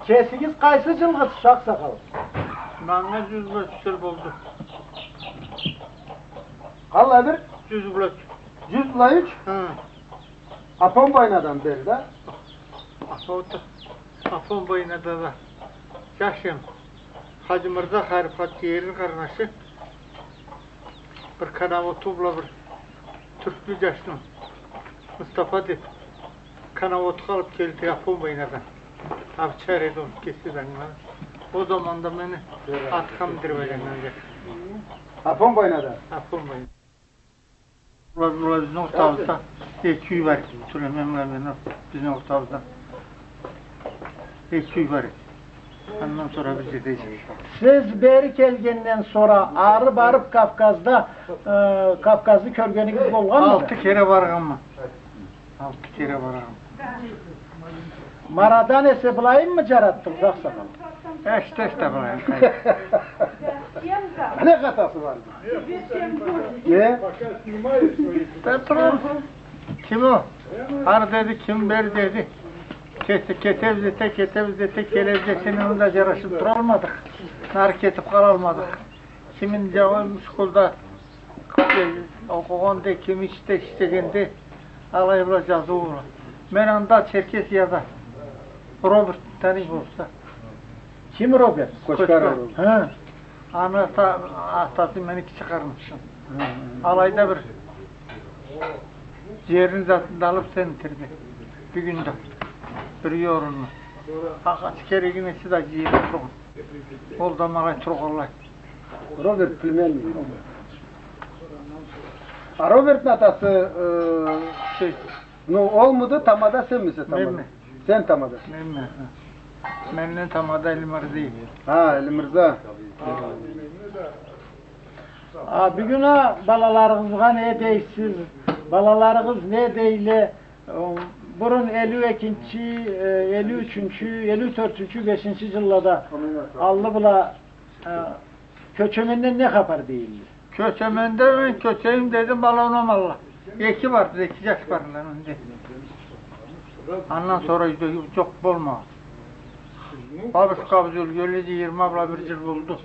Kesigiz qaysı jılgı şak sakal? Bana 100 buçuk buldu. Qalla bir 100 buçuk. 100 Hı. Apam boynadan beri de. Afon boyuna da yaşım. Hacı Mırza Harifat yerin karnaşı. Bir kanavu tubla bir Türklü yaşlı Mustafa de kanavu kalıp geldi Afon boyunadan. Abi çare don kesilen bana. O zaman da beni atkam dirvelen olacak. Apam boynadan. Afon boyuna. Ulan bizim ortamızda eküyü var. Süleyman bizim ortamızda. Eküyü var. Ondan sonra biz gideceğiz. Siz beri kelgenden sonra ağrı barıp Kafkazlı körgönünüz bolğan mı? 6 kere varğanma. 6 kere varğanma. Maradan ese bulayım mı carattınız aksakal? İşte bulayım. Ne katası var? Ne? Patron. Kim o? Har dedi, kim ber dedi. Ketevzete, kelevcesinin önünde yaraşıp duralmadık. Nar ketip kalalmadık. Kimin cevabı şkolda okuğanda, kim iştegende alayıbla yazı uğra. Ben anda Çerkes yazar. Robert tanıyım olsa. Kim Robert? Koşkar. Ha. Atası beni çıkarmışsın. Alayda bir yerin zatında alıp seni bitirdi. Bir günde. Bir yorulma. Askeri günesi de yerin çok. Olda malay çok olay. Robert Plümel mi? Robert'in atası olmadı tamada sen misin tamada? Ben mi? Sen tamada. Ben mi? Benimle tamada Elmar değil. Ha Ali Mirza. Bir güne balalarınızga ne deysiz? Balalarınız ne deyle? Burun 52. 53. 54. 5. yıllarda allı bula köçömenden ne kapar değildi? Köçemende ben köçeyim dedim balonum Allah. İki var, 2 yaş var lan önde. Ondan sonra çok bolma. Babış kabzul gölü 20 abla bir yıl buldu.